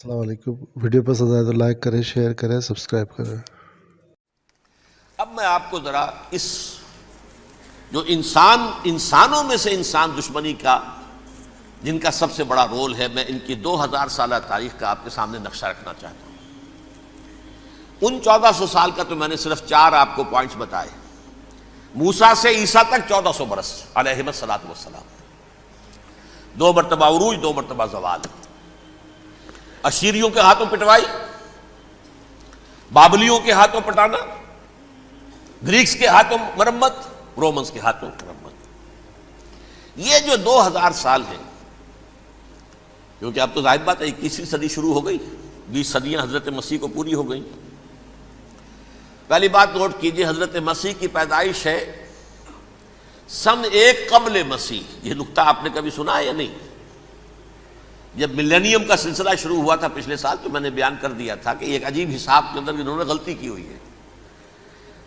السلام علیکم. ویڈیو پسند آئے تو لائک کریں، شیئر کریں، سبسکرائب کریں. اب میں آپ کو ذرا اس جو انسانوں میں سے انسان دشمنی کا جن کا سب سے بڑا رول ہے، میں ان کی 2000 سالہ تاریخ کا آپ کے سامنے نقشہ رکھنا چاہتا ہوں. ان 1400 سال کا تو میں نے صرف 4 آپ کو پوائنٹس بتائے. موسیٰ سے عیسیٰ تک 1400 برس علیہ الصلوۃ والسلام. 2 مرتبہ عروج، 2 مرتبہ زوال. اشیریوں کے ہاتھوں پٹوائی، بابلیوں کے ہاتھوں پٹانا، گریکس کے ہاتھوں مرمت، رومنس کے ہاتھوں مرمت. یہ جو 2000 سال ہیں، کیونکہ اب تو ظاہر بات ہے 21ویں صدی شروع ہو گئی، 20 صدیاں حضرت مسیح کو پوری ہو گئیں. پہلی بات نوٹ کیجئے، حضرت مسیح کی پیدائش ہے سن 1 قبل مسیح. یہ نقطہ آپ نے کبھی سنا ہے یا نہیں؟ جب ملینیم کا سلسلہ شروع ہوا تھا پچھلے سال، تو میں نے بیان کر دیا تھا کہ ایک عجیب حساب کے اندر انہوں نے غلطی کی ہوئی ہے.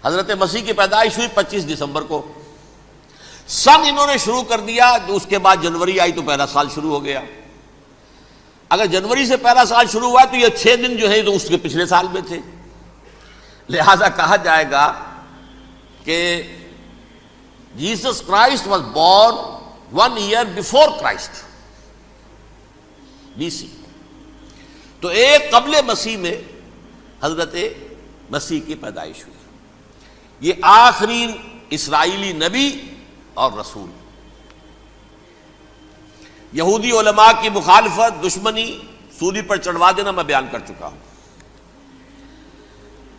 حضرت مسیح کی پیدائش ہوئی 25 دسمبر کو. سن انہوں نے شروع کر دیا، تو اس کے بعد جنوری آئی تو پہلا سال شروع ہو گیا. اگر جنوری سے پہلا سال شروع ہوا تو یہ 6 دن جو ہے تو اس کے پچھلے سال میں تھے. لہذا کہا جائے گا کہ Jesus Christ was born 1 year before Christ, BC. تو 1 قبل مسیح میں حضرت مسیح کی پیدائش ہوئی. یہ آخری اسرائیلی نبی اور رسول. یہودی علماء کی مخالفت، دشمنی، سولی پر چڑھوا دینا میں بیان کر چکا ہوں.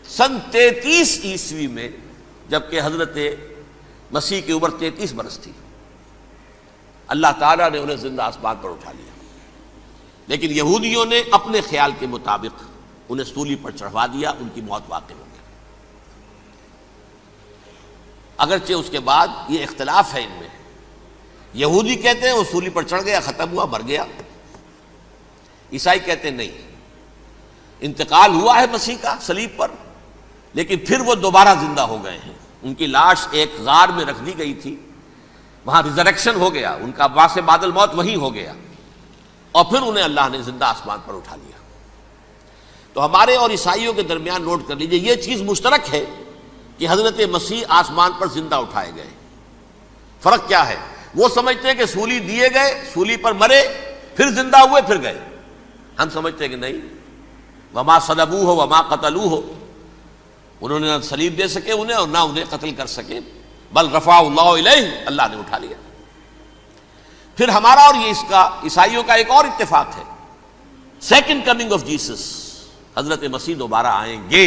سن 33 عیسوی میں، جبکہ حضرت مسیح کی عمر 33 برس تھی، اللہ تعالیٰ نے انہیں زندہ آسمان پر اٹھا لیا. لیکن یہودیوں نے اپنے خیال کے مطابق انہیں سولی پر چڑھوا دیا، ان کی موت واقع ہو گئی. اگرچہ اس کے بعد یہ اختلاف ہے ان میں. یہودی کہتے ہیں وہ سولی پر چڑھ گیا، ختم ہوا، مر گیا. عیسائی کہتے ہیں نہیں، انتقال ہوا ہے مسیح کا صلیب پر، لیکن پھر وہ دوبارہ زندہ ہو گئے ہیں. ان کی لاش ایک غار میں رکھ دی گئی تھی، وہاں ریزریکشن ہو گیا، ان کا باعث بعد الموت وہیں ہو گیا، اور پھر انہیں اللہ نے زندہ آسمان پر اٹھا لیا. تو ہمارے اور عیسائیوں کے درمیان نوٹ کر لیجئے، یہ چیز مشترک ہے کہ حضرت مسیح آسمان پر زندہ اٹھائے گئے. فرق کیا ہے؟ وہ سمجھتے ہیں کہ سولی دیے گئے، سولی پر مرے، پھر زندہ ہوئے، پھر گئے. ہم سمجھتے ہیں کہ نہیں، وما صلبوہ وما قتلوہ، انہوں نے نہ صلیب دے سکے انہیں اور نہ انہیں قتل کر سکے، بل رفعہ اللہ الیہ، اللہ نے اٹھا لیا. پھر ہمارا اور یہ اس کا عیسائیوں کا ایک اور اتفاق ہے، سیکنڈ کمنگ آف جیسس، حضرت مسیح دوبارہ آئیں گے.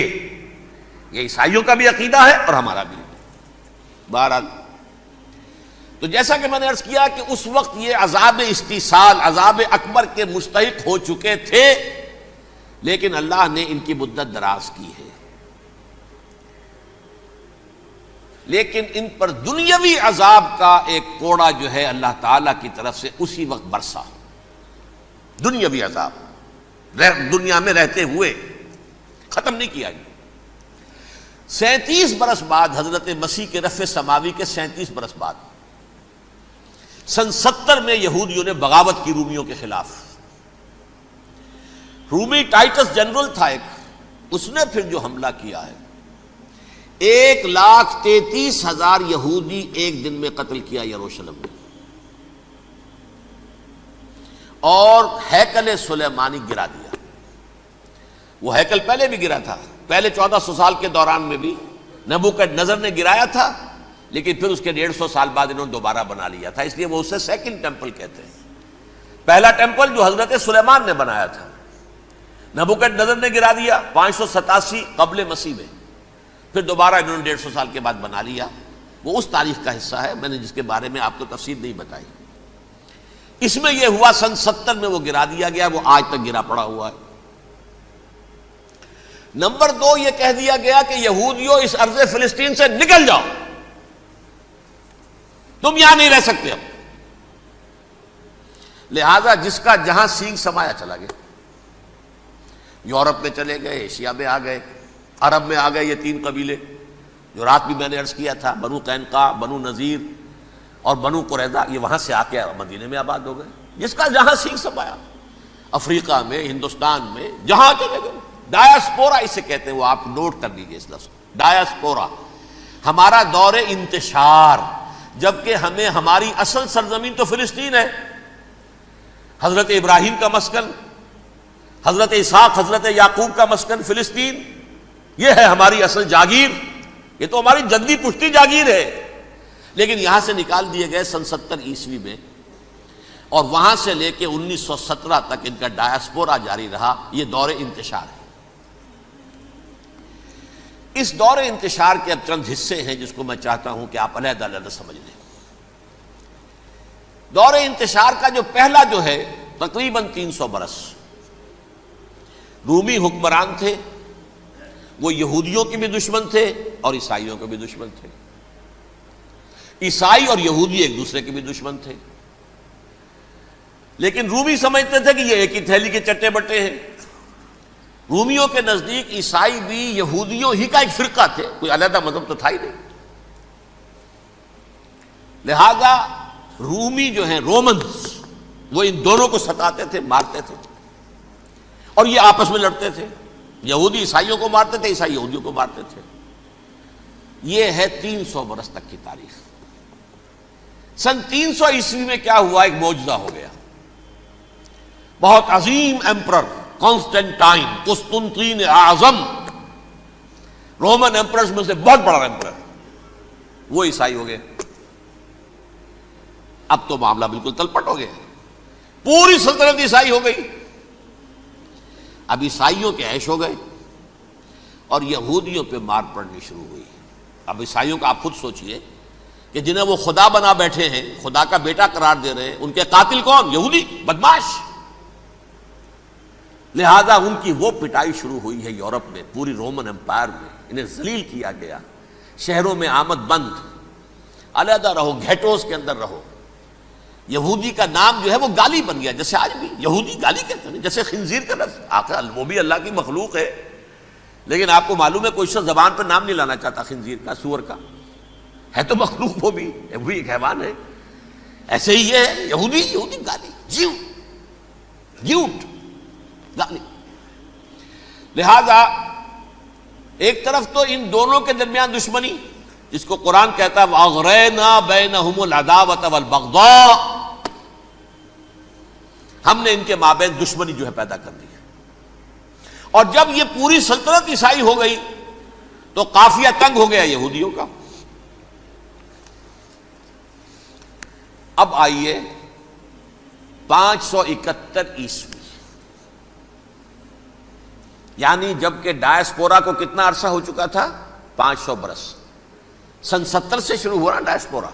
یہ عیسائیوں کا بھی عقیدہ ہے اور ہمارا بھی. بہرحال تو جیسا کہ میں نے عرض کیا کہ اس وقت یہ عذاب استیصال، عذاب اکبر کے مستحق ہو چکے تھے، لیکن اللہ نے ان کی مدت دراز کی ہے. لیکن ان پر دنیاوی عذاب کا ایک کوڑا جو ہے اللہ تعالیٰ کی طرف سے اسی وقت برسا. دنیاوی عذاب دنیا میں رہتے ہوئے ختم نہیں کیا گیا. 37 برس بعد، حضرت مسیح کے رفع سماوی کے 37 برس بعد، سن 70 میں یہودیوں نے بغاوت کی رومیوں کے خلاف. رومی ٹائٹس جنرل تھا ایک، اس نے پھر جو حملہ کیا ہے، 1,33,000 یہودی ایک دن میں قتل کیا یروشلم میں، اور ہیکل سلیمانی گرا دیا. وہ ہیکل پہلے بھی گرا تھا، پہلے 1400 سال کے دوران میں بھی نبوکڈنضر نے گرایا تھا، لیکن پھر اس کے 150 سال بعد انہوں نے دوبارہ بنا لیا تھا، اس لیے وہ اسے سیکنڈ ٹیمپل کہتے ہیں. پہلا ٹیمپل جو حضرت سلیمان نے بنایا تھا، نبوکڈنضر نے گرا دیا 587 قبل مسیح میں، پھر دوبارہ انہوں نے 150 سال کے بعد بنا لیا. وہ اس تاریخ کا حصہ ہے، میں نے جس کے بارے میں آپ کو تفصیل نہیں بتائی. اس میں یہ ہوا سن 70 میں وہ گرا دیا گیا، وہ آج تک گرا پڑا ہوا ہے. نمبر 2، یہ کہہ دیا گیا کہ یہودیوں اس ارض فلسطین سے نکل جاؤ، تم یہاں نہیں رہ سکتے اب. لہذا جس کا جہاں سینگ سمایا چلا گیا. یورپ میں چلے گئے، ایشیا میں آ گئے، عرب میں آ گئے. یہ 3 قبیلے جو رات بھی میں نے عرض کیا تھا، بنو قینقاع، بنو نذیر اور بنو قریظہ، یہ وہاں سے آ کے مدینے میں آباد ہو گئے. جس کا جہاں سینگ سمایا. افریقہ میں، ہندوستان میں، جہاں چلے گئے، ڈایاسپورا اسے کہتے ہیں، وہ آپ نوٹ کر لیجئے اس لفظ کو، ڈایاسپورا، ہمارا دور انتشار، جبکہ ہمیں ہماری اصل سرزمین تو فلسطین ہے، حضرت ابراہیم کا مسکن، حضرت اسحاق حضرت یعقوب کا مسکن فلسطین، یہ ہے ہماری اصل جاگیر، یہ تو ہماری جدی پشتی جاگیر ہے، لیکن یہاں سے نکال دیے گئے سن 70 عیسوی میں، اور وہاں سے لے کے 1917 تک ان کا ڈایاسپورا جاری رہا۔ یہ دور انتشار ہے۔ اس دور انتشار کے اب چند حصے ہیں جس کو میں چاہتا ہوں کہ آپ علیحدہ علیحدہ سمجھ لیں۔ دور انتشار کا جو پہلا جو ہے تقریباً 300 برس، رومی حکمران تھے، وہ یہودیوں کے بھی دشمن تھے اور عیسائیوں کے بھی دشمن تھے، عیسائی اور یہودی ایک دوسرے کے بھی دشمن تھے، لیکن رومی سمجھتے تھے کہ یہ ایک ہی تھیلی کے چٹے بٹے ہیں۔ رومیوں کے نزدیک عیسائی بھی یہودیوں ہی کا ایک فرقہ تھے، کوئی علیحدہ مذہب تو تھا ہی نہیں، لہذا رومی جو ہیں رومنز، وہ ان دونوں کو ستاتے تھے، مارتے تھے، اور یہ آپس میں لڑتے تھے، یہودی عیسائیوں کو مارتے تھے، عیسائی یہودیوں کو مارتے تھے۔ یہ ہے 300 برس تک کی تاریخ۔ سن 300 عیسوی میں کیا ہوا؟ ایک معجزہ ہو گیا۔ بہت عظیم ایمپرر کانسٹینٹائن، قسطنطین اعظم، رومن ایمپررز میں سے بہت بڑا ایمپرر، وہ عیسائی ہو گئے۔ اب تو معاملہ بالکل تلپٹ ہو گیا، پوری سلطنت عیسائی ہو گئی۔ اب عیسائیوں کے عیش ہو گئے اور یہودیوں پہ مار پڑنی شروع ہوئی۔ اب عیسائیوں کا آپ خود سوچئے کہ جنہیں وہ خدا بنا بیٹھے ہیں، خدا کا بیٹا قرار دے رہے ہیں، ان کے قاتل کون؟ یہودی، بدماش۔ لہذا ان کی وہ پٹائی شروع ہوئی ہے یورپ میں، پوری رومن امپائر میں، انہیں ذلیل کیا گیا، شہروں میں آمد بند، علیحدہ رہو، گھیٹوز کے اندر رہو۔ یہودی کا نام جو ہے وہ گالی بن گیا، جیسے آج بھی یہودی گالی کہتے ہیں، جیسے خنزیر کا لفظ، آخر وہ بھی اللہ کی مخلوق ہے، لیکن آپ کو معلوم ہے کوئی شخص زبان پر نام نہیں لانا چاہتا خنزیر کا، سور کا، ہے تو مخلوق، وہ بھی ایک حیوان ہے۔ ایسے ہی یہ ہے یہودی، یہودی گالی، جیوٹ گالی۔ لہذا ایک طرف تو ان دونوں کے درمیان دشمنی، جس کو قرآن کہتا ہے وَأَغْرَيْنَا بَيْنَهُمُ الْعَدَاوَةَ وَالْبَغْضَاءَ، ہم نے ان کے مابین دشمنی جو ہے پیدا کر دی ہے۔ اور جب یہ پوری سلطنت عیسائی ہو گئی تو قافیہ تنگ ہو گیا یہودیوں کا۔ اب آئیے 571 عیسوی، یعنی جب کہ ڈایاسپورا کو کتنا عرصہ ہو چکا تھا؟ 500 برس۔ سن 70 سے شروع ہوا نا ڈایاسپورا،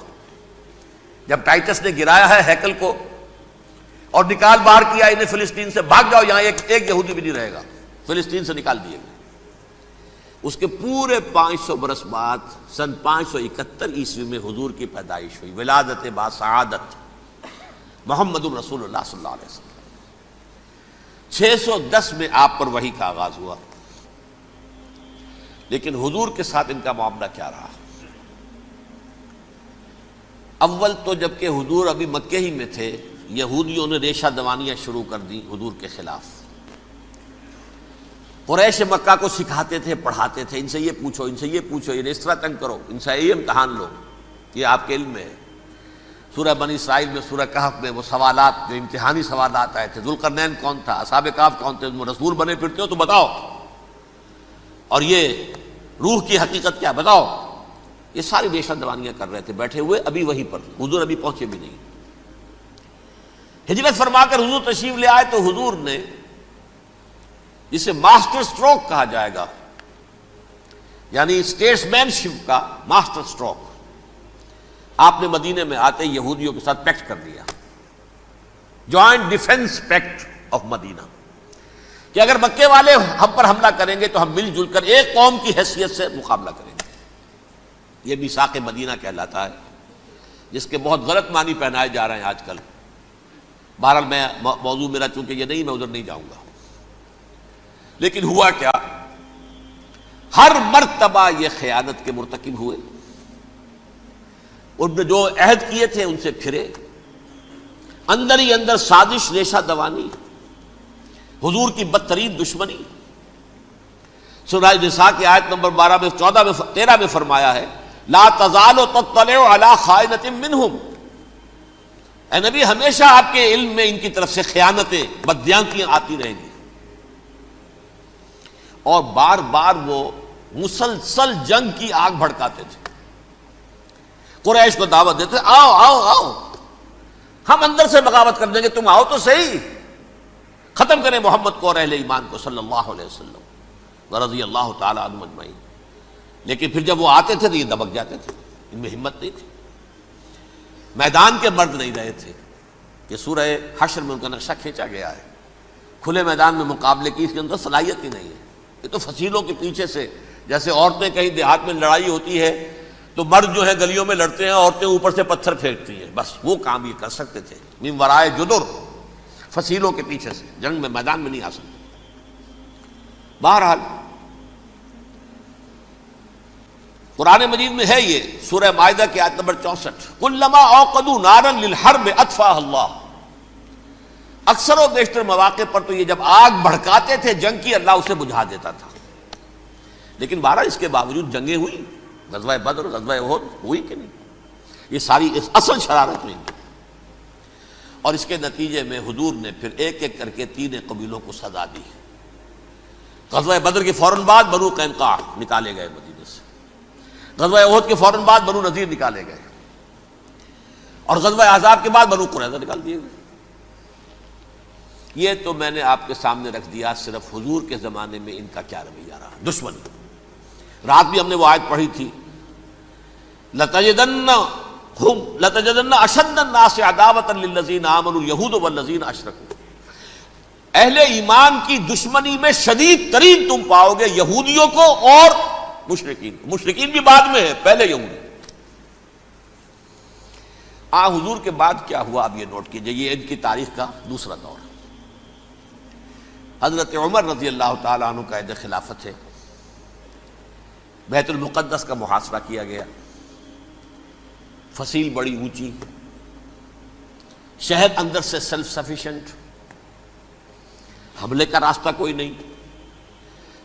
جب ٹائٹس نے گرایا ہے ہیکل کو اور نکال باہر کیا انہیں فلسطین سے، بھاگ جاؤ یہاں ایک یہودی بھی نہیں رہے گا، فلسطین سے نکال دیے گئے۔ اس کے پورے 500 برس بعد سن 571 عیسوی میں حضور کی پیدائش ہوئی، ولادت با سعادت محمد الرسول اللہ صلی اللہ علیہ وسلم۔ 610 میں آپ پر وحی کا آغاز ہوا، لیکن حضور کے ساتھ ان کا معاملہ کیا رہا؟ اول تو جبکہ حضور ابھی مکے ہی میں تھے، یہودیوں نے ریشہ دوانیاں شروع کر دی حضور کے خلاف۔ قریش مکہ کو سکھاتے تھے، پڑھاتے تھے، ان سے یہ پوچھو، ان سے یہ پوچھو، یہ اس طرح تنگ کرو، ان سے یہ امتحان لو، یہ آپ کے علم میں ہے۔ سورہ بنی اسرائیل میں، سورہ کہف میں وہ سوالات، جو امتحانی سوالات آئے تھے، ذوالقرنین کون تھا، اصحاب کہف کون تھے، تم رسول بنے پھرتے ہو تو بتاؤ، اور یہ روح کی حقیقت کیا بتاؤ، یہ ساری ریشہ دوانیاں کر رہے تھے بیٹھے ہوئے، ابھی وہیں پر حضور ابھی پہنچے بھی نہیں۔ ہجرت فرما کر حضور تشریف لے آئے تو حضور نے، جسے ماسٹر سٹروک کہا جائے گا، یعنی اسٹیٹس مین شپ کا ماسٹر سٹروک، آپ نے مدینے میں آتے یہودیوں کے ساتھ پیکٹ کر دیا، جوائنٹ ڈیفنس پیکٹ آف مدینہ، کہ اگر مکے والے ہم پر حملہ کریں گے تو ہم مل جل کر ایک قوم کی حیثیت سے مقابلہ کریں گے۔ یہ میثاق مدینہ کہلاتا ہے، جس کے بہت غلط معنی پہنائے جا رہے ہیں آج کل۔ بہرحال میں موضوع میرا چونکہ یہ نہیں، میں ادھر نہیں جاؤں گا، لیکن ہوا کیا؟ ہر مرتبہ یہ خیانت کے مرتکب ہوئے، ان نے جو عہد کیے تھے ان سے پھرے، اندر ہی اندر سازش، ریشہ دوانی، حضور کی بدترین دشمنی. سورہ نساء کی آیت نمبر 12 میں 14 میں 13 میں فرمایا ہے لا تزال تطلع علی خائنۃ منہم. اے نبی ہمیشہ آپ کے علم میں ان کی طرف سے خیانتیں بدیانتیاں آتی رہیں گی. اور بار بار وہ مسلسل جنگ کی آگ بھڑکاتے تھے. قریش کو دعوت دیتے آؤ آؤ آؤ ہم اندر سے بغاوت کر دیں گے، تم آؤ تو صحیح، ختم کریں محمد کو اور اہل ایمان کو صلی اللہ علیہ وسلم ورضی اللہ تعالی عنہم اجمعین. لیکن پھر جب وہ آتے تھے تو یہ دبک جاتے تھے، ان میں ہمت نہیں تھی. میدان کے مرد نہیں رہے تھے. یہ سورہ حشر میں ان کا نقشہ کھینچا گیا ہے. کھلے میدان میں مقابلے کی اس کے اندر صلاحیت ہی نہیں ہے. یہ تو فصیلوں کے پیچھے سے، جیسے عورتیں کہیں دیہات میں لڑائی ہوتی ہے تو مرد جو ہے گلیوں میں لڑتے ہیں، عورتیں اوپر سے پتھر پھینکتی ہیں، بس وہ کام یہ کر سکتے تھے. من ورائے جدر، فصیلوں کے پیچھے سے، جنگ میں میدان میں نہیں آ سکتے. بہرحال قرآن مجید میں ہے یہ سورہ مائدہ کی آیت نمبر 64 کلما اوقدوا نارا للحرب اطفاها اللہ. اکثر و بیشتر مواقع پر تو یہ جب آگ بھڑکاتے تھے جنگ کی، اللہ اسے بجھا دیتا تھا. لیکن بہرحال اس کے باوجود جنگیں ہوئی، غزوہ بدر، غزوہ احد ہوئی کہ نہیں؟ یہ ساری اصل شرارت ہوئی. اور اس کے نتیجے میں حضور نے پھر ایک ایک کر کے 3 قبیلوں کو سزا دی. غزوہ بدر کے فوراً بعد بنو قینقاع نکالے گئے مدینے سے، غزوہ احد کے فوراً بعد بنو نذیر نکالے گئے، اور غزوہ احزاب کے بعد بنو قریظہ نکال دیے گئے. یہ تو میں نے آپ کے سامنے رکھ دیا صرف حضور کے زمانے میں ان کا کیا رویہ رہا. دشمن رات بھی ہم نے وہ آیت پڑھی تھی لَتَجِدَنَّ أَشَدَّ النَّاسِ عَدَاوَةً لِلَّذِينَ آمَنُوا الْيَهُودُ وَالَّذِينَ أَشْرَكُوا. اہل ایمان کی دشمنی میں شدید ترین تم پاؤ گے یہودیوں کو اور مشرکین کو. مشرکین بھی بعد میں ہے، پہلے یہودی. حضور کے بعد کیا ہوا اب یہ نوٹ کیجئے. یہ ان کی تاریخ کا دوسرا دور. حضرت عمر رضی اللہ تعالیٰ عنہ کا عہد خلافت ہے. بیت المقدس کا محاصرہ کیا گیا، فصیل بڑی اونچی، شہر اندر سے سیلف سفیشینٹ، حملے کا راستہ کوئی نہیں.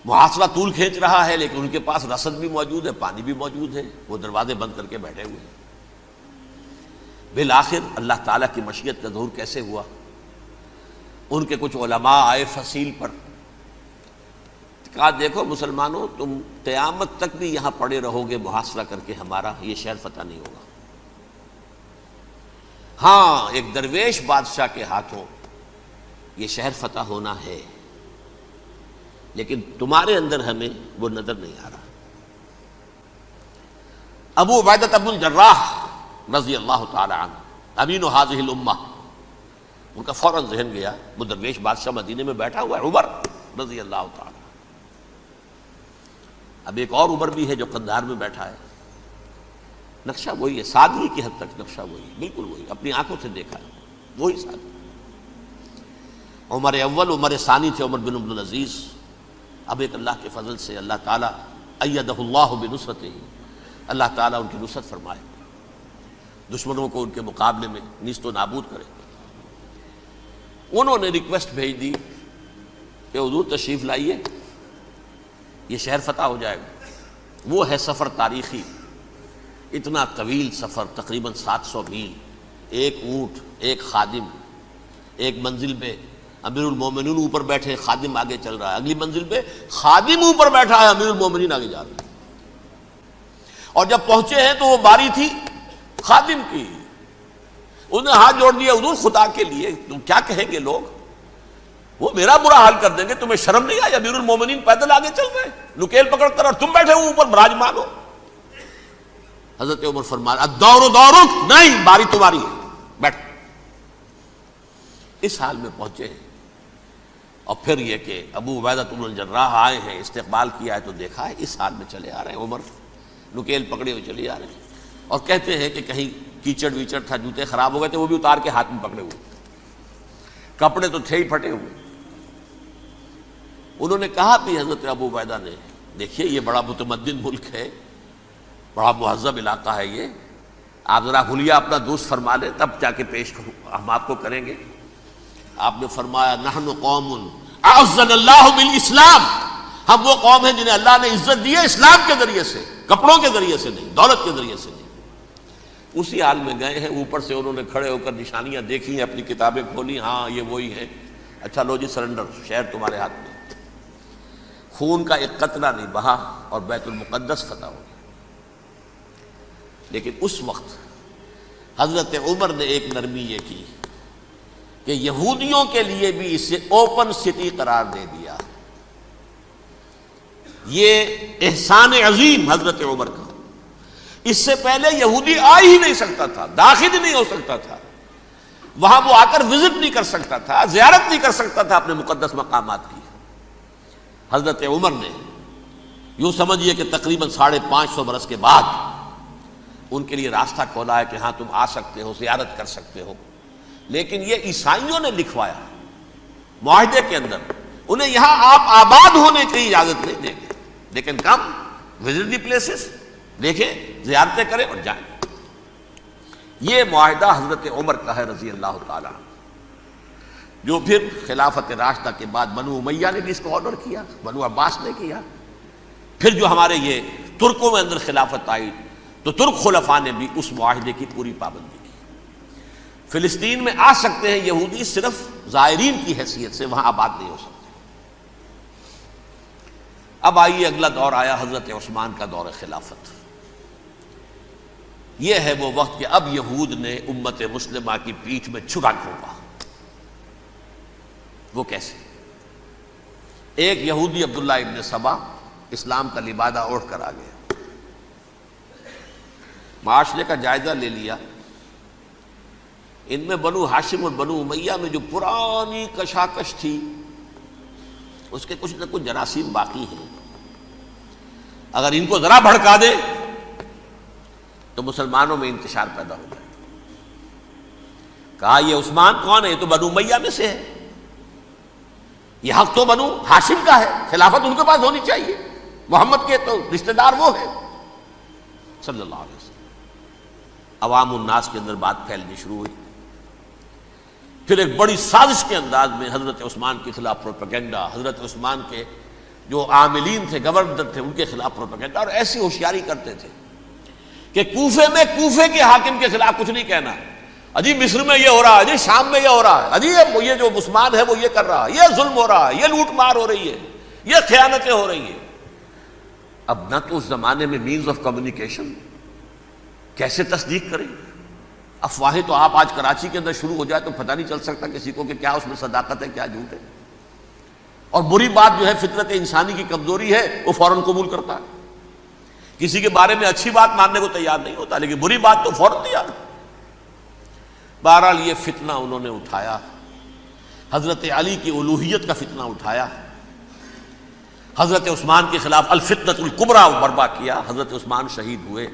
محاصرہ طول کھینچ رہا ہے لیکن ان کے پاس رسد بھی موجود ہے، پانی بھی موجود ہے، وہ دروازے بند کر کے بیٹھے ہوئے ہیں. بالآخر اللہ تعالیٰ کی مشیت کا ظہور کیسے ہوا؟ ان کے کچھ علماء آئے فصیل پر، کہا دیکھو مسلمانوں، تم قیامت تک بھی یہاں پڑے رہو گے محاصرہ کر کے ہمارا، یہ شہر فتح نہیں ہوگا. ہاں ایک درویش بادشاہ کے ہاتھوں یہ شہر فتح ہونا ہے، لیکن تمہارے اندر ہمیں وہ نظر نہیں آ رہا. ابو عبیدہ بن الجراح رضی اللہ تعالی عنہ امین هذه الامہ، ان کا فوراً ذہن گیا وہ درویش بادشاہ مدینے میں بیٹھا ہوا ہے عمر رضی اللہ تعالی. اب ایک اور عمر بھی ہے جو قندھار میں بیٹھا ہے. نقشہ وہی ہے، سادگی کی حد تک نقشہ وہی ہے، بالکل وہی، اپنی آنکھوں سے دیکھا ہے وہی سادگی. عمر اول عمر ثانی تھے عمر بن عبد العزیز. اب ایک اللہ کے فضل سے اللہ تعالیٰ ایدہ اللہ بنصرتہ، اللہ تعالیٰ ان کی نصرت فرمائے، دشمنوں کو ان کے مقابلے میں نیست و نابود کرے. انہوں نے ریکویسٹ بھیج دی کہ حضور تشریف لائیے، یہ شہر فتح ہو جائے گا. وہ ہے سفر تاریخی، اتنا طویل سفر، تقریباً 700 میل، ایک اونٹ، ایک خادم، ایک منزل پہ امیر المومنین اوپر بیٹھے، خادم آگے چل رہا ہے، اگلی منزل پہ خادم اوپر بیٹھا ہے، امیر المومنین آگے جا رہے ہیں. اور جب پہنچے ہیں تو وہ باری تھی خادم کی. انہوں نے ہاتھ جوڑ دیا حضور خدا کے لیے، تم کیا کہیں گے لوگ، وہ میرا برا حال کر دیں گے، تمہیں شرم نہیں آئی؟ امیر المومنین پیدل آگے چل رہے ہیں نکیل پکڑ کر، اور تم بیٹھے ہو اوپر براجمان ہو. حضرت عمر فرمایا الدور دورک، نہیں باری تمہاری ہے، بیٹھ. اس حال میں پہنچے ہیں. اور پھر یہ کہ ابو عبیدہ بن الجراح آئے ہیں، استقبال کیا ہے تو دیکھا ہے اس حال میں چلے آ رہے ہیں. عمر نکیل پکڑے ہوئے چلے آ رہے ہیں، اور کہتے ہیں کہ کہیں کیچڑ ویچڑ تھا، جوتے خراب ہو گئے تھے، وہ بھی اتار کے ہاتھ میں پکڑے ہوئے، کپڑے تو تھے ہی پھٹے ہوئے. انہوں نے کہا بھی حضرت ابو عبیدہ نے، دیکھیے یہ بڑا متمدن ملک ہے، بڑا مہذب علاقہ ہے یہ، آپ ذرا حلیہ اپنا دوست فرما لیں تب جا کے پیش ہم آپ کو کریں گے. آپ نے فرمایا نحن قوم اعزنا اللہ بالاسلام، ہم وہ قوم ہیں جنہیں اللہ نے عزت دی ہے اسلام کے ذریعے سے، کپڑوں کے ذریعے سے نہیں، دولت کے ذریعے سے نہیں۔ اسی حال میں گئے ہیں، اوپر سے انہوں نے کھڑے ہو کر نشانیاں دیکھی ہیں، اپنی کتابیں کھولی، ہاں یہ وہی ہیں، اچھا لو جی سرنڈر، شہر تمہارے ہاتھ میں۔ خون کا ایک قطرہ نہیں بہا اور بیت المقدس فتح ہو گیا۔ لیکن اس وقت حضرت عمر نے ایک نرمی یہ کی کہ یہودیوں کے لیے بھی اسے اوپن سٹی قرار دے دیا۔ یہ احسان عظیم حضرت عمر کا، اس سے پہلے یہودی آ ہی نہیں سکتا تھا، داخل ہی نہیں ہو سکتا تھا، وہاں وہ آ کر وزٹ نہیں کر سکتا تھا، زیارت نہیں کر سکتا تھا اپنے مقدس مقامات کی۔ حضرت عمر نے یوں سمجھیے کہ تقریباً 550 برس کے بعد ان کے لیے راستہ کھولا ہے کہ ہاں تم آ سکتے ہو، زیارت کر سکتے ہو۔ لیکن یہ عیسائیوں نے لکھوایا معاہدے کے اندر، انہیں یہاں آپ آباد ہونے کی اجازت نہیں دیں گے، لیکن کم وزٹ دی پلیسز، دیکھیں زیارتیں کریں اور جائیں۔ یہ معاہدہ حضرت عمر کا ہے رضی اللہ تعالیٰ، جو پھر خلافت راشدہ کے بعد بنو امیہ نے بھی اس کو آرڈر کیا، بنو عباس نے کیا، پھر جو ہمارے یہ ترکوں میں اندر خلافت آئی تو ترک خلفاء نے بھی اس معاہدے کی پوری پابندی کی۔ فلسطین میں آ سکتے ہیں یہودی صرف زائرین کی حیثیت سے، وہاں آباد نہیں ہو سکتے۔ اب آئیے اگلا دور آیا حضرت عثمان کا دور خلافت۔ یہ ہے وہ وقت کہ اب یہود نے امت مسلمہ کی پیٹھ میں چھرا گھونپا۔ وہ کیسے؟ ایک یہودی عبداللہ ابن سبا اسلام کا لبادہ اوڑھ کر آ گیا، معاشرے کا جائزہ لے لیا، ان میں بنو ہاشم اور بنو امیہ میں جو پرانی کشاکش تھی اس کے کچھ نہ کچھ جراثیم باقی ہیں، اگر ان کو ذرا بھڑکا دے تو مسلمانوں میں انتشار پیدا ہو جائے۔ کہا یہ عثمان کون ہے؟ یہ تو بنو امیہ میں سے ہے، یہ حق تو بنو ہاشم کا ہے، خلافت ان کے پاس ہونی چاہیے، محمد کے تو رشتہ دار وہ ہے صلی اللہ علیہ وسلم۔ عوام الناس کے اندر بات پھیلنی شروع ہوئی، پھر ایک بڑی سازش کے انداز میں حضرت عثمان کے خلاف پروپیگنڈا، حضرت عثمان کے جو عاملین تھے، گورنر تھے، ان کے خلاف پروپیگنڈا، اور ایسی ہوشیاری کرتے تھے کہ کوفے میں کوفے کے حاکم کے خلاف کچھ نہیں کہنا، اجی مصر میں یہ ہو رہا ہے، اجی شام میں یہ ہو رہا ہے، اجی یہ جو عثمان ہے وہ یہ کر رہا ہے، یہ ظلم ہو رہا ہے، یہ لوٹ مار ہو رہی ہے، یہ خیانتیں ہو رہی ہیں۔ اب نہ تو اس زمانے میں مینز آف کمیونیکیشن، کیسے تصدیق کریں؟ افواہیں تو آپ آج کراچی کے اندر شروع ہو جائے تو پتہ نہیں چل سکتا کسی کو کہ کیا اس میں صداقت ہے کیا جھوٹ ہے، اور بری بات جو ہے فطرت انسانی کی کمزوری ہے وہ فوراً قبول کرتا ہے، کسی کے بارے میں اچھی بات ماننے کو تیار نہیں ہوتا، لیکن بری بات تو فوراً تیار ہے۔ بہرحال یہ فتنہ انہوں نے اٹھایا، حضرت علی کی الوہیت کا فتنہ اٹھایا، حضرت عثمان کے خلاف الفتنۃ الکبریٰ برپا کیا، حضرت عثمان شہید ہوئے،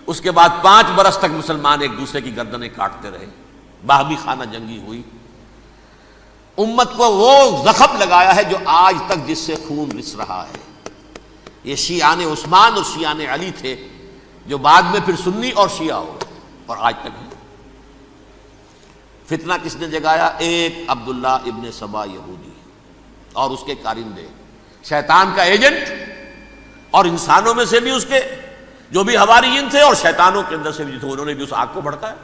اس کے بعد 5 برس تک مسلمان ایک دوسرے کی گردنیں کاٹتے رہے، باہمی خانہ جنگی ہوئی، امت کو وہ زخم لگایا ہے جو آج تک جس سے خون رس رہا ہے۔ یہ شیعان عثمان اور شیعان علی تھے جو بعد میں پھر سنی اور شیعہ ہو اور آج تک ہے۔ فتنہ کس نے جگایا؟ ایک عبداللہ ابن سبا یہودی اور اس کے کارندے، شیطان کا ایجنٹ، اور انسانوں میں سے بھی اس کے جو بھی حواریین تھے اور شیطانوں کے اندر سے بھی تھے، انہوں نے بھی اس آگ کو بھڑکایا۔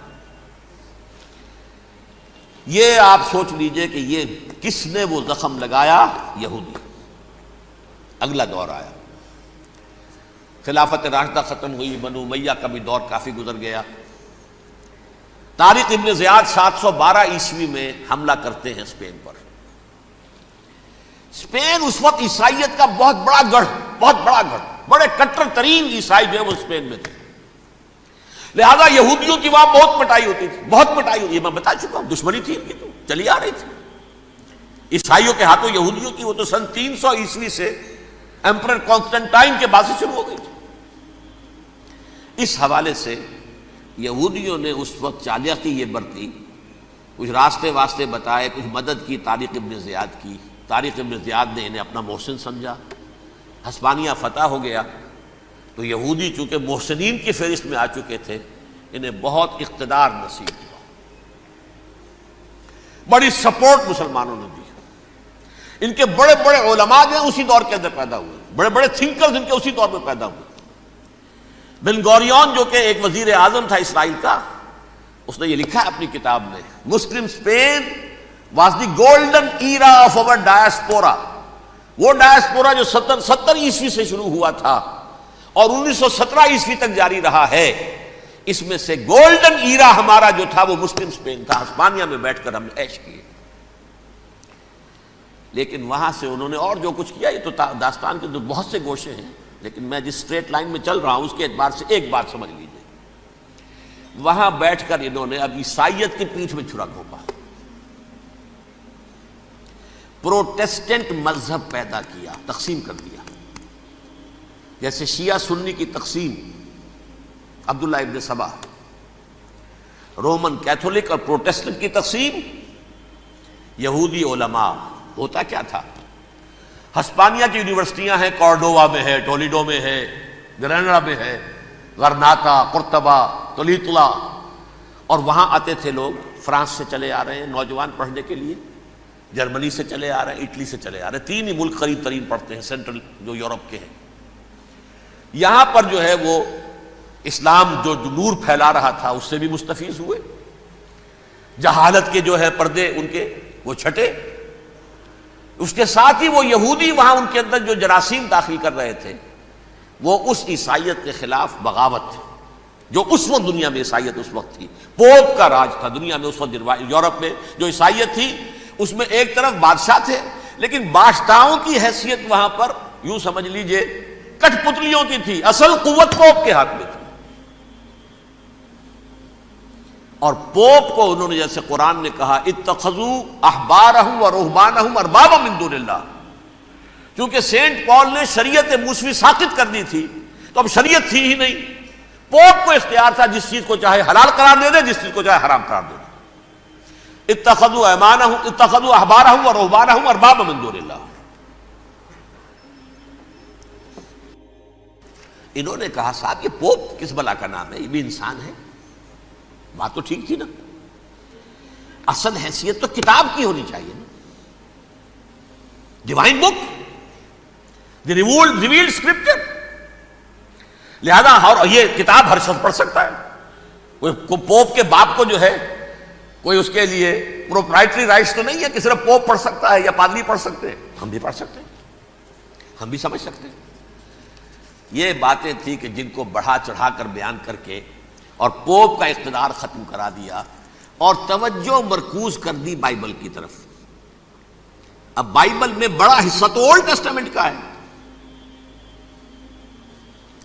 یہ آپ سوچ لیجئے کہ یہ کس نے وہ زخم لگایا؟ یہودی۔ اگلا دور آیا، خلافت راشدہ ختم ہوئی، بنو امیہ کا بھی دور کافی گزر گیا۔ طارق ابن زیاد 712 عیسوی میں حملہ کرتے ہیں اسپین پر۔ اسپین اس وقت عیسائیت کا بہت بڑا گڑھ، بڑے کٹر ترین عیسائی جو ہے وہ اسپین میں تھے، لہذا یہودیوں کی وہاں بہت پٹائی ہوتی تھی، یہ میں بتا چکا ہوں، دشمنی تھی ان کی تو چلی آ رہی تھی عیسائیوں کے ہاتھوں یہودیوں کی، وہ تو سن 300 عیسوی سے ایمپرر کانسٹنٹائن کے بعد سے شروع ہو گئی تھی۔ اس حوالے سے یہودیوں نے اس وقت چالاکی یہ برتی، کچھ راستے واسطے بتائے، کچھ مدد کی طارق ابن زیاد کی۔ طارق ابن زیاد نے انہیں اپنا محسن سمجھا، ہسپانیہ فتح ہو گیا تو یہودی چونکہ محسنین کی فہرست میں آ چکے تھے، انہیں بہت اقتدار نصیب ہوا، بڑی سپورٹ مسلمانوں نے دی۔ ان کے بڑے بڑے علماء جو ہیں اسی دور کے اندر پیدا ہوئے، بڑے بڑے تھنکرز ان کے اسی دور میں پیدا ہوئے۔ بن گوریون جو کہ ایک وزیر اعظم تھا اسرائیل کا، اس نے یہ لکھا ہے اپنی کتاب میں، Muslim Spain was the golden era of our diaspora. وہ ڈائسپورا جو 70 عیسوی سے شروع ہوا تھا اور 1917 عیسوی تک جاری رہا ہے، اس میں سے گولڈن ایرا ہمارا جو تھا وہ مسلم اسپین تھا۔ ہسپانیہ میں بیٹھ کر ہم نے عیش کیے، لیکن وہاں سے انہوں نے اور جو کچھ کیا، یہ تو داستان کے بہت سے گوشے ہیں، لیکن میں جس اسٹریٹ لائن میں چل رہا ہوں اس کے اعتبار سے ایک بات سمجھ لیجیے، وہاں بیٹھ کر انہوں نے اب عیسائیت کی پیٹھ میں چھرا گھونپا، پروٹیسٹنٹ مذہب پیدا کیا، تقسیم کر دیا، جیسے شیعہ سنی کی تقسیم، عبداللہ ابن سبا، رومن کیتھولک اور پروٹیسٹنٹ کی تقسیم، یہودی علماء۔ ہوتا کیا تھا، ہسپانیہ کی یونیورسٹیاں ہیں، کارڈووا میں ہے، ٹولیڈو میں ہے، گریناڈا میں ہے، غرناطہ، قرطبہ، تولیتلا، اور وہاں آتے تھے لوگ، فرانس سے چلے آ رہے ہیں نوجوان پڑھنے کے لیے، جرمنی سے چلے آ رہے ہیں، اٹلی سے چلے آ رہے ہیں، تین ہی ملک قریب ترین پڑھتے ہیں سینٹرل جو یورپ کے ہیں۔ یہاں پر جو ہے وہ اسلام جو نور پھیلا رہا تھا اس سے بھی مستفیض ہوئے، جہالت کے جو ہے پردے ان کے وہ چھٹے، اس کے ساتھ ہی وہ یہودی وہاں ان کے اندر جو جراثیم داخل کر رہے تھے وہ اس عیسائیت کے خلاف بغاوت، جو اس وقت دنیا میں عیسائیت اس وقت تھی، پوپ کا راج تھا دنیا میں اس وقت، یورپ میں جو عیسائیت تھی اس میں ایک طرف بادشاہ تھے، لیکن بادشاہوں کی حیثیت وہاں پر یوں سمجھ لیجئے کٹ پتلیوں کی تھی، اصل قوت پوپ کے ہاتھ میں تھی۔ اور پوپ کو انہوں نے جیسے قرآن نے کہا اتخذوا احبارہم ورہبانہم اربابا من دون اللہ، چونکہ سینٹ پال نے شریعت موسوی ساقط کر دی تھی تو اب شریعت تھی ہی نہیں، پوپ کو اختیار تھا جس چیز کو چاہے حلال قرار دے دے، جس چیز کو چاہے حرام قرار دے دے۔ اتخذوا احبارہم ورہبانہم اربابا من دون اللہ۔ انہوں نے کہا صاحب یہ پوپ کس بلا کا نام ہے، یہ بھی انسان ہے، بات تو ٹھیک تھی نا، اصل حیثیت تو کتاب کی ہونی چاہیے نا، ڈیوائن بک، دی ریویلڈ اسکرپچر، لہذا اور یہ کتاب ہر شخص پڑھ سکتا ہے، کوئی پوپ کے باپ کو جو ہے کوئی اس کے لیے پروپرائٹری رائٹس تو نہیں ہے کہ صرف پوپ پڑھ سکتا ہے یا پادری پڑھ سکتے ہیں، ہم بھی پڑھ سکتے ہیں، ہم بھی سمجھ سکتے ہیں۔ یہ باتیں تھی کہ جن کو بڑھا چڑھا کر بیان کر کے اور پوپ کا اقتدار ختم کرا دیا اور توجہ مرکوز کر دی بائبل کی طرف۔ اب بائبل میں بڑا حصہ تو اولڈ ٹیسٹامنٹ کا ہے،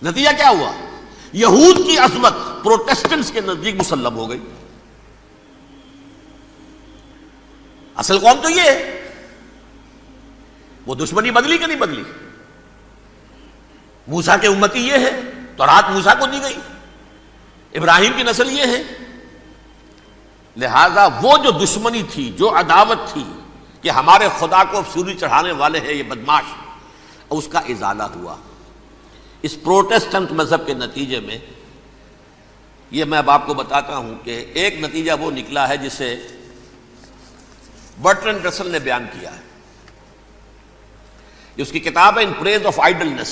نتیجہ کیا ہوا، یہود کی عظمت پروٹیسٹنٹس کے نزدیک مسلم ہو گئی۔ اصل قوم تو یہ ہے، وہ دشمنی بدلی کہ نہیں بدلی، موسیٰ کے امتی یہ ہے، تورات موسیٰ کو دی گئی، ابراہیم کی نسل یہ ہے، لہذا وہ جو دشمنی تھی، جو عداوت تھی کہ ہمارے خدا کو سولی چڑھانے والے ہیں یہ بدماش، اس کا ازالہ ہوا اس پروٹیسٹنٹ مذہب کے نتیجے میں۔ یہ میں اب آپ کو بتاتا ہوں کہ ایک نتیجہ وہ نکلا ہے جسے برٹرنڈ رسل نے بیان کیا ہے، اس کی کتاب ہے ان پریز آف آئیڈلنس،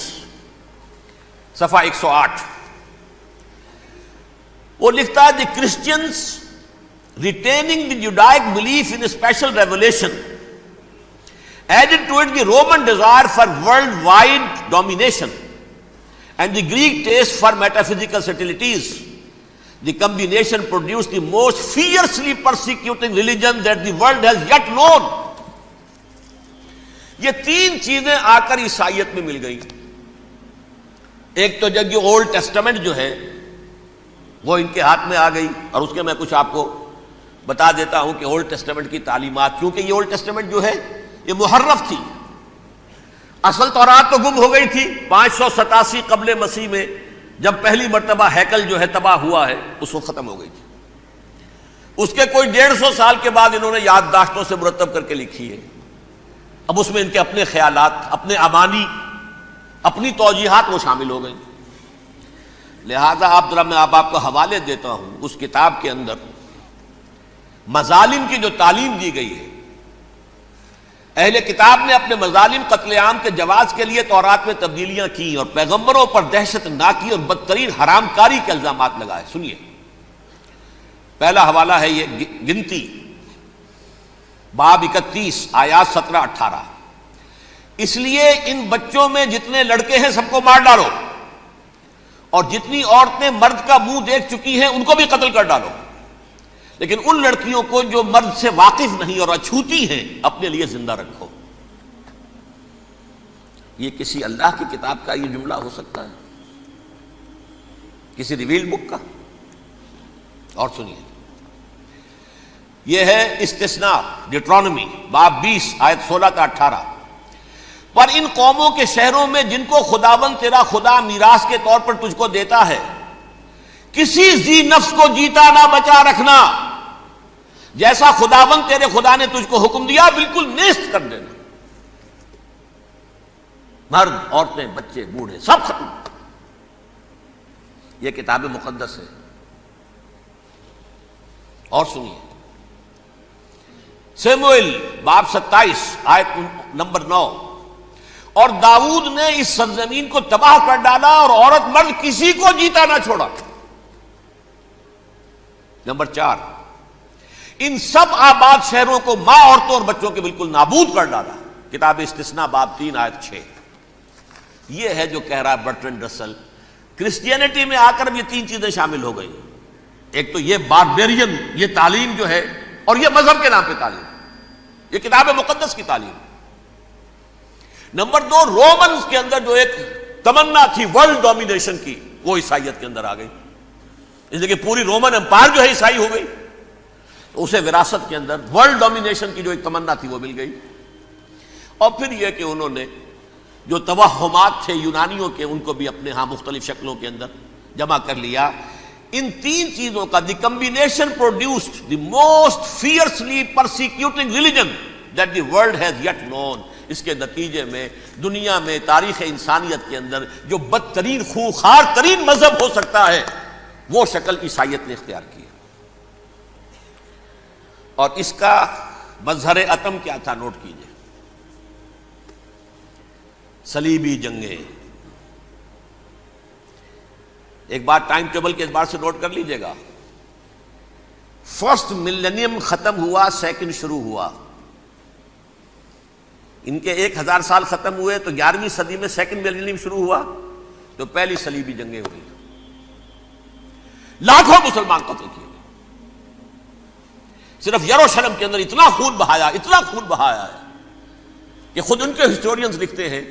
صفحہ 108۔ وہ لکھتا ہے the Christians retaining the Judaic belief in special revelation added to it the Roman desire for worldwide domination and the Greek taste for metaphysical subtleties. The combination produced the most fiercely persecuting religion that the world has yet known. یہ تین چیزیں آ کر عیسائیت میں مل گئی۔ ایک تو جب یہ اولڈ ٹیسٹمنٹ جو ہے وہ ان کے ہاتھ میں آ گئی، اور اس کے میں کچھ آپ کو بتا دیتا ہوں کہ اولڈ ٹیسٹمنٹ کی تعلیمات، کیونکہ یہ اولڈ ٹیسٹمنٹ جو ہے یہ محرف تھی، اصل تورات تو گم ہو گئی تھی 587 قبل مسیح میں، جب پہلی مرتبہ ہیکل جو ہے تباہ ہوا ہے اس وقت ختم ہو گئی تھی۔ اس کے کوئی 150 سال کے بعد انہوں نے یادداشتوں سے مرتب کر کے لکھی ہے، اب اس میں ان کے اپنے خیالات، اپنے امانی، اپنی توجیحات وہ شامل ہو گئی۔ لہذا آپ ذرا میں آپ کو حوالے دیتا ہوں، اس کتاب کے اندر مظالم کی جو تعلیم دی گئی ہے، اہل کتاب نے اپنے مظالم قتل عام کے جواز کے لیے تورات میں تبدیلیاں کی اور پیغمبروں پر دہشت ناکی اور بدترین حرام کاری کے الزامات لگائے. سنیے، پہلا حوالہ ہے یہ گنتی باب 31 آیات 17-18. اس لیے ان بچوں میں جتنے لڑکے ہیں سب کو مار ڈالو، اور جتنی عورتیں مرد کا منہ دیکھ چکی ہیں ان کو بھی قتل کر ڈالو، لیکن ان لڑکیوں کو جو مرد سے واقف نہیں اور اچھوتی ہیں اپنے لیے زندہ رکھو. یہ کسی اللہ کی کتاب کا یہ جملہ ہو سکتا ہے؟ کسی ریویل بک کا؟ اور سنیے، یہ ہے استثناء ڈیٹرانومی باب 20 آیت 16-18. پر ان قوموں کے شہروں میں جن کو خداوند تیرا خدا میراث کے طور پر تجھ کو دیتا ہے، کسی ذی نفس کو جیتا نہ بچا رکھنا، جیسا خداوند تیرے خدا نے تجھ کو حکم دیا بالکل نیست کر دینا. مرد، عورتیں، بچے، بوڑھے سب ختم. یہ کتاب مقدس ہے. اور سنیے، سیموئیل باب 27 آیت نمبر 9. اور داؤد نے اس سرزمین کو تباہ کر ڈالا اور عورت مرد کسی کو جیتا نہ چھوڑا. نمبر 4، ان سب آباد شہروں کو ماں، عورتوں اور بچوں کے بالکل نابود کر ڈالا. کتاب استثناء باب 3 آیت 6. یہ ہے جو کہہ رہا ہے برٹرنڈ رسل، کرسچینٹی میں آ کر اب یہ تین چیزیں شامل ہو گئی. ایک تو یہ باربیرین یہ تعلیم جو ہے، اور یہ مذہب کے نام پہ تعلیم، یہ کتاب مقدس کی تعلیم. نمبر 2، رومنز کے اندر جو ایک تمنا تھی ورلڈ ڈومینیشن کی، وہ عیسائیت کے اندر آ گئی. اس لیے کہ پوری رومن امپائر جو ہے عیسائی ہو گئی، تو اسے وراثت کے اندر ورلڈ ڈومینیشن کی جو ایک تمنا تھی وہ مل گئی. اور پھر یہ کہ انہوں نے جو توہمات تھے یونانیوں کے، ان کو بھی اپنے ہاں مختلف شکلوں کے اندر جمع کر لیا. ان تین چیزوں کا the combination produced the most fiercely persecuting religion that the world has yet known. اس کے نتیجے میں دنیا میں تاریخ انسانیت کے اندر جو بدترین خونخوار ترین مذہب ہو سکتا ہے وہ شکل عیسائیت نے اختیار کی. اور اس کا مظہر عتم کیا تھا؟ نوٹ کیجئے، صلیبی جنگیں. ایک بات ٹائم ٹیبل کے اعتبار سے نوٹ کر لیجئے گا. فرسٹ ملینیم ختم ہوا، سیکنڈ شروع ہوا. ان کے 1000 سال ختم ہوئے تو 11ویں صدی میں سیکنڈ ملینیم شروع ہوا، تو پہلی صلیبی جنگیں ہوئی. لاکھوں مسلمان قتل کیے گئے. صرف یروشلم کے اندر اتنا خون بہایا ہے کہ خود ان کے ہسٹورینز لکھتے ہیں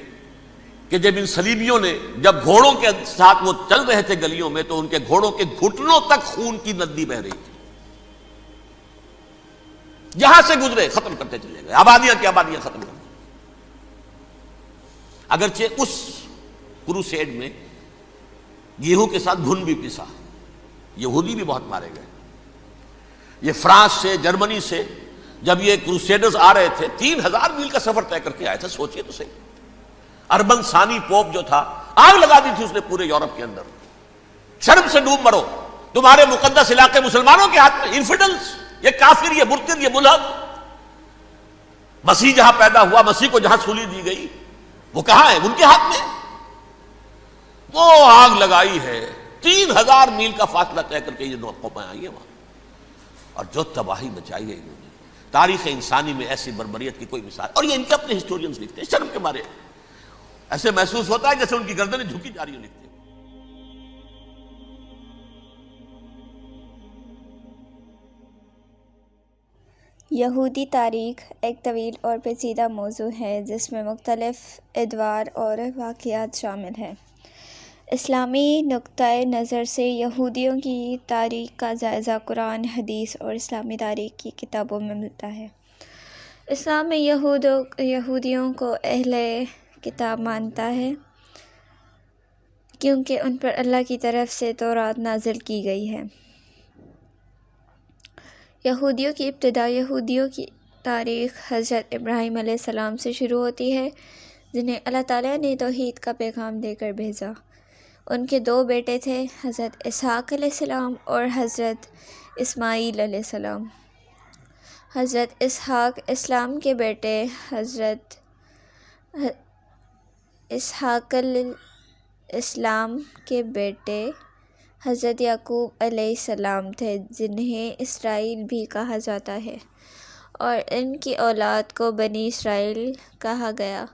کہ جب ان صلیبیوں نے جب گھوڑوں کے ساتھ وہ چل رہے تھے گلیوں میں، تو ان کے گھوڑوں کے گھٹنوں تک خون کی ندی بہ رہی تھی. جہاں سے گزرے ختم کرتے چلے گئے، آبادیاں کی آبادیاں ختم کر دی. اگرچہ اس کروسیڈ میں گیہوں کے ساتھ گھن بھی پسا، یہودی بھی بہت مارے گئے. یہ فرانس سے، جرمنی سے جب یہ کروسیڈرز آ رہے تھے، 3000 میل کا سفر طے کر کے آئے تھے. سوچئے تو صحیح. اربن ثانی پوپ جو تھا، آگ لگا دی تھی اس نے پورے یورپ کے اندر. شرم سے ڈوب مرو، تمہارے مقدس علاقے مسلمانوں کے ہاتھ میں. انفیڈلز، یہ کافر، یہ مرتد، یہ ملحد. مسیح جہاں پیدا ہوا، مسیح کو جہاں سولی دی گئی، وہ کہاں ہے؟ ان کے ہاتھ میں. وہ آگ لگائی ہے، 3000 میل کا فاصلہ طے کر کے یہ قومیں آئی ہیں وہاں. اور جو تباہی مچائی ہے انہوں نے، تاریخ انسانی میں ایسی بربریت کی کوئی مثال. اور یہ ان کے اپنے ہسٹورینز لکھتے ہیں. شرم کے مارے ایسے محسوس ہوتا ہے جیسے ان کی گردنیں جھکی جا رہی ہیں. لکھتے ہیں یہودی تاریخ ایک طویل اور پیچیدہ موضوع ہے جس میں مختلف ادوار اور واقعات شامل ہیں. اسلامی نقطۂ نظر سے یہودیوں کی تاریخ کا جائزہ قرآن، حدیث اور اسلامی تاریخ کی کتابوں میں ملتا ہے. اسلام میں یہودیوں کو اہل کتاب مانتا ہے کیونکہ ان پر اللہ کی طرف سے تورات نازل کی گئی ہے. یہودیوں کی ابتدا، یہودیوں کی تاریخ حضرت ابراہیم علیہ السلام سے شروع ہوتی ہے، جنہیں اللہ تعالیٰ نے توحید کا پیغام دے کر بھیجا. ان کے 2 بیٹے تھے، حضرت اسحاق علیہ السلام اور حضرت اسماعیل علیہ السلام. حضرت اسحاق اسلام کے بیٹے حضرت اسحاق اسلام کے بیٹے حضرت یعقوب علیہ السلام تھے، جنہیں اسرائیل بھی کہا جاتا ہے، اور ان کی اولاد کو بنی اسرائیل کہا گیا۔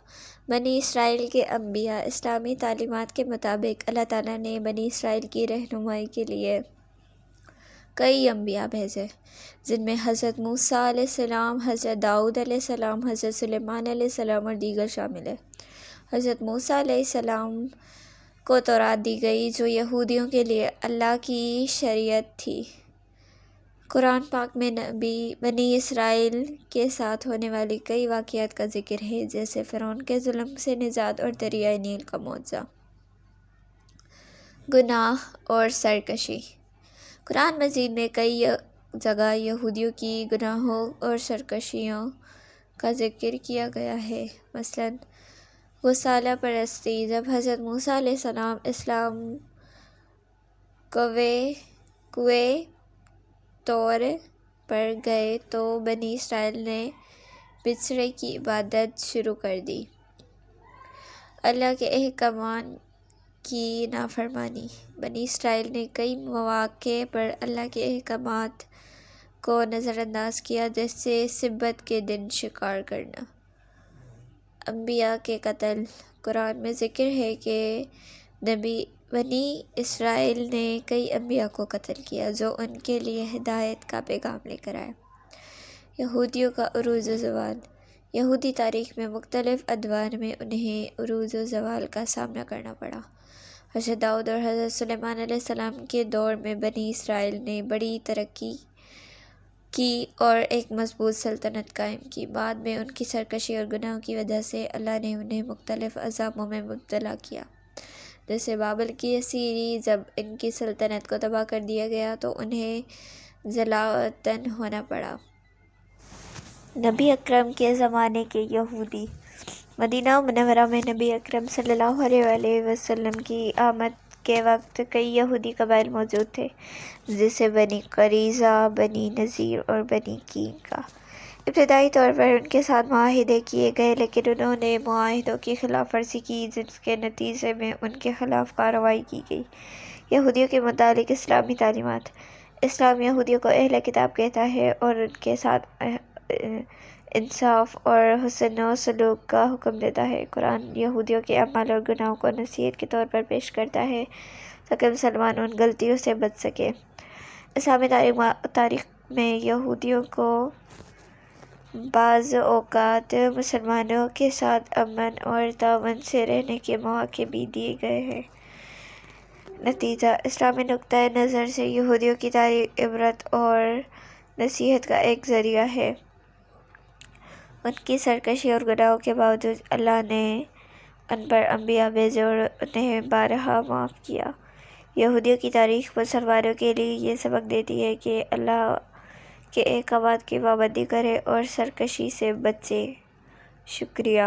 بنی اسرائیل کے انبیاء۔ اسلامی تعلیمات کے مطابق اللہ تعالیٰ نے بنی اسرائیل کی رہنمائی کے لیے کئی انبیاء بھیجے، جن میں حضرت موسیٰ علیہ السلام، حضرت داؤد علیہ السلام، حضرت سلیمان علیہ السلام اور دیگر شامل ہیں۔ حضرت موسیٰ علیہ السلام کو تورات دی گئی، جو یہودیوں کے لیے اللہ کی شریعت تھی۔ قرآن پاک میں بنی اسرائیل کے ساتھ ہونے والی کئی واقعات کا ذکر ہے، جیسے فرعون کے ظلم سے نجات اور دریائے نیل کا معجزہ۔ گناہ اور سرکشی۔ قرآن مجید میں کئی جگہ یہودیوں کی گناہوں اور سرکشیوں کا ذکر کیا گیا ہے، مثلاً گوسالہ پرستی۔ جب حضرت موسیٰ علیہ السلام اسلام کوہ طور پر گئے تو بنی اسرائیل نے بچھڑے کی عبادت شروع کر دی۔ اللہ کے احکامات کی نافرمانی۔ بنی اسرائیل نے کئی مواقع پر اللہ کے احکامات کو نظر انداز کیا، جیسے سبت کے دن شکار کرنا۔ انبیاء کے قتل۔ قرآن میں ذکر ہے کہ بنی اسرائیل نے کئی انبیاء کو قتل کیا، جو ان کے لیے ہدایت کا پیغام لے کر آئے۔ یہودیوں کا عروج و زوال۔ یہودی تاریخ میں مختلف ادوار میں انہیں عروج و زوال کا سامنا کرنا پڑا۔ حضرت داؤد اور حضرت سلیمان علیہ السلام کے دور میں بنی اسرائیل نے بڑی ترقی کی اور ایک مضبوط سلطنت قائم کی۔ بعد میں ان کی سرکشی اور گناہوں کی وجہ سے اللہ نے انہیں مختلف عذابوں میں مبتلا کیا، جیسے بابل کی اسیری۔ جب ان کی سلطنت کو تباہ کر دیا گیا تو انہیں جلا وطن ہونا پڑا۔ نبی اکرم کے زمانے کے یہودی۔ مدینہ منورہ میں نبی اکرم صلی اللہ علیہ وآلہ وسلم کی آمد کے وقت کئی یہودی قبائل موجود تھے، جیسے بنی قریظہ، بنی نذیر اور بنی قینقاع۔ ابتدائی طور پر ان کے ساتھ معاہدے کیے گئے، لیکن انہوں نے معاہدوں کی خلاف ورزی کی، جس کے نتیجے میں ان کے خلاف کارروائی کی گئی۔ یہودیوں کے متعلق اسلامی تعلیمات۔ اسلام یہودیوں کو اہل کتاب کہتا ہے اور ان کے ساتھ انصاف اور حسن سلوک کا حکم دیتا ہے۔ قرآن یہودیوں کے اعمال اور گناہوں کو نصیحت کے طور پر پیش کرتا ہے تاکہ مسلمان ان غلطیوں سے بچ سکیں۔ اسلامی تاریخ میں یہودیوں کو بعض اوقات مسلمانوں کے ساتھ امن اور تعاون سے رہنے کے مواقع بھی دیے گئے ہیں۔ نتیجہ۔ اسلامی نقطۂ نظر سے یہودیوں کی تاریخ عبرت اور نصیحت کا ایک ذریعہ ہے۔ ان کی سرکشی اور گناہوں کے باوجود اللہ نے ان پر انبیاء بھیجے اور انہیں بارہا معاف کیا۔ یہودیوں کی تاریخ مسلمانوں کے لیے یہ سبق دیتی ہے کہ اللہ کے احکامات کی پابندی کریں اور سرکشی سے بچیں۔ شکریہ۔